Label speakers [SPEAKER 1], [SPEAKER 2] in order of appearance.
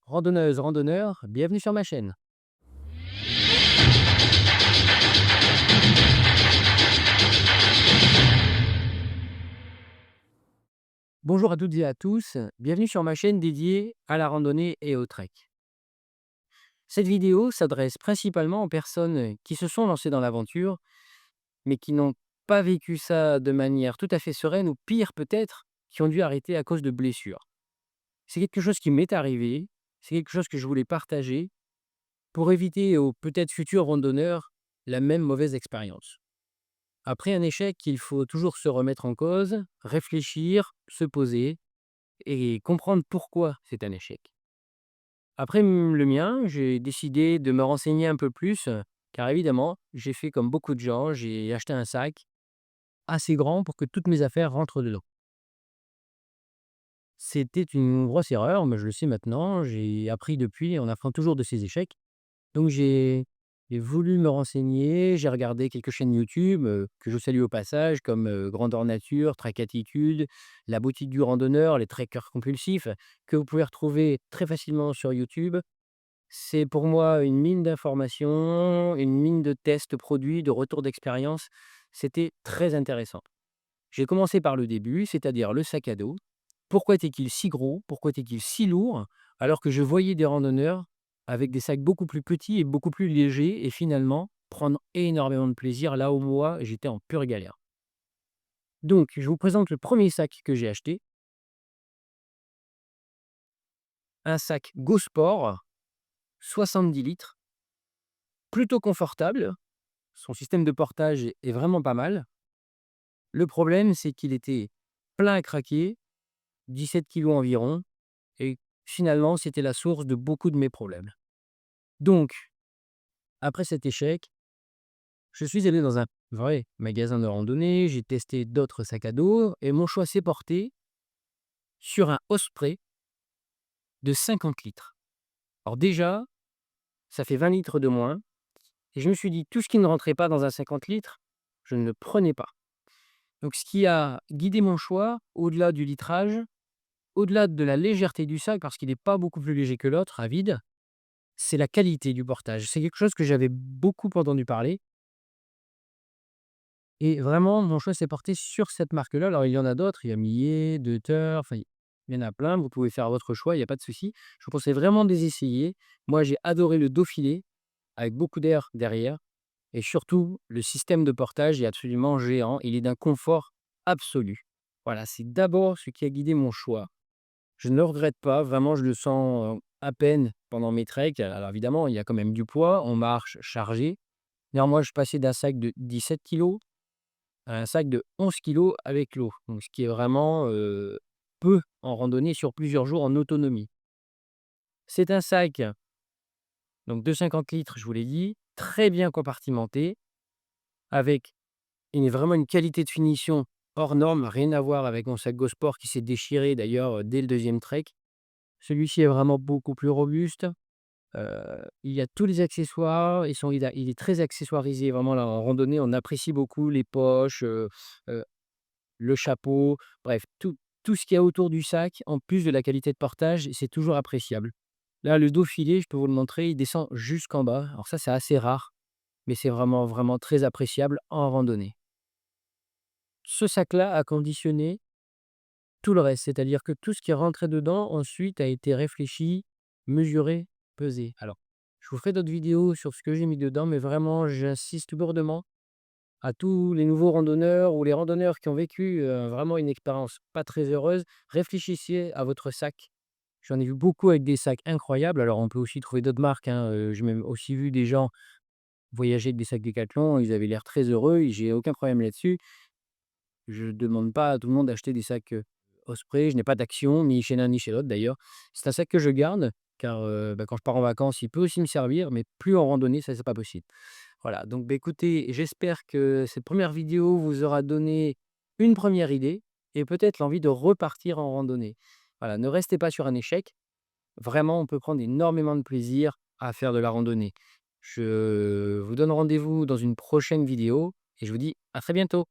[SPEAKER 1] Randonneuse, randonneur, bienvenue sur ma chaîne. Bonjour à toutes et à tous, bienvenue sur ma chaîne dédiée à la randonnée et au trek. Cette vidéo s'adresse principalement aux personnes qui se sont lancées dans l'aventure, mais qui n'ont pas vécu ça de manière tout à fait sereine, ou pire peut-être, qui ont dû arrêter à cause de blessures. C'est quelque chose qui m'est arrivé, c'est quelque chose que je voulais partager pour éviter aux peut-être futurs randonneurs la même mauvaise expérience. Après un échec, il faut toujours se remettre en cause, réfléchir, se poser et comprendre pourquoi c'est un échec. Après le mien, j'ai décidé de me renseigner un peu plus, car évidemment, j'ai fait comme beaucoup de gens, j'ai acheté un sac assez grand pour que toutes mes affaires rentrent dedans. C'était une grosse erreur, mais je le sais maintenant, j'ai appris depuis, on apprend toujours de ses échecs. Donc j'ai voulu me renseigner, j'ai regardé quelques chaînes YouTube, que je salue au passage comme, Grandeur Nature, Trek Attitude, La Boutique du Randonneur, les trekkers compulsifs, que vous pouvez retrouver très facilement sur YouTube. C'est pour moi une mine d'informations, une mine de tests produits, de retours d'expérience. C'était très intéressant. J'ai commencé par le début, c'est-à-dire le sac à dos. Pourquoi était-il si gros? Pourquoi était-il si lourd? Alors que je voyais des randonneurs avec des sacs beaucoup plus petits et beaucoup plus légers et finalement prendre énormément de plaisir là où moi j'étais en pure galère. Donc je vous présente le premier sac que j'ai acheté, un sac Go Sport 70 litres, plutôt confortable. Son système de portage est vraiment pas mal. Le problème, c'est qu'il était plein à craquer, 17 kilos environ, et finalement c'était la source de beaucoup de mes problèmes. Donc, après cet échec, je suis allé dans un vrai magasin de randonnée, j'ai testé d'autres sacs à dos et mon choix s'est porté sur un Osprey de 50 litres. Alors déjà, ça fait 20 litres de moins et je me suis dit tout ce qui ne rentrait pas dans un 50 litres, je ne le prenais pas. Donc ce qui a guidé mon choix, au-delà du litrage, au-delà de la légèreté du sac, parce qu'il n'est pas beaucoup plus léger que l'autre à vide, c'est la qualité du portage. C'est quelque chose que j'avais beaucoup entendu parler. Et vraiment, mon choix s'est porté sur cette marque-là. Alors, il y en a d'autres, il y a Millet, Deuter, enfin, il y en a plein. Vous pouvez faire votre choix, il y a pas de souci. Je vous conseille vraiment de les essayer. Moi, j'ai adoré le Dauphiné avec beaucoup d'air derrière et surtout, le système de portage est absolument géant. Il est d'un confort absolu. Voilà, c'est d'abord ce qui a guidé mon choix. Je ne le regrette pas, vraiment, je le sens, à peine pendant mes treks. Alors évidemment, il y a quand même du poids, on marche chargé. Néanmoins, je passais d'un sac de 17 kilos un sac de 11 kilos avec l'eau, donc ce qui est vraiment, peu en randonnée sur plusieurs jours en autonomie. C'est un sac donc de 50 litres, je vous l'ai dit, très bien compartimenté, avec vraiment une qualité de finition hors norme, rien à voir avec mon sac Go Sport qui s'est déchiré d'ailleurs, dès le deuxième trek. Celui-ci est vraiment beaucoup plus robuste, il y a tous les accessoires, il est très accessoirisé, vraiment là en randonnée, on apprécie beaucoup les poches, le chapeau, bref, tout ce qu'il y a autour du sac, en plus de la qualité de portage, c'est toujours appréciable. Là, le dos filé, je peux vous le montrer, il descend jusqu'en bas. Alors ça, c'est assez rare, mais c'est vraiment, vraiment très appréciable en randonnée. Ce sac-là a conditionné tout le reste, c'est-à-dire que tout ce qui est rentré dedans, ensuite, a été réfléchi, mesuré, pesé. Alors, je vous ferai d'autres vidéos sur ce que j'ai mis dedans, mais vraiment, j'insiste lourdement à tous les nouveaux randonneurs ou les randonneurs qui ont vécu, vraiment une expérience pas très heureuse, réfléchissez à votre sac. J'en ai vu beaucoup avec des sacs incroyables. Alors on peut aussi trouver d'autres marques, hein, j'ai même aussi vu des gens voyager avec des sacs Decathlon, ils avaient l'air très heureux et j'ai aucun problème là-dessus. Je ne demande pas à tout le monde d'acheter des sacs, Osprey, je n'ai pas d'action, ni chez l'un ni chez l'autre d'ailleurs. C'est un sac que je garde car, quand je pars en vacances, il peut aussi me servir, mais plus en randonnée, ça c'est pas possible. Voilà, donc bah, écoutez, j'espère que cette première vidéo vous aura donné une première idée et peut-être l'envie de repartir en randonnée. Voilà, ne restez pas sur un échec. Vraiment, on peut prendre énormément de plaisir à faire de la randonnée. Je vous donne rendez-vous dans une prochaine vidéo et je vous dis à très bientôt.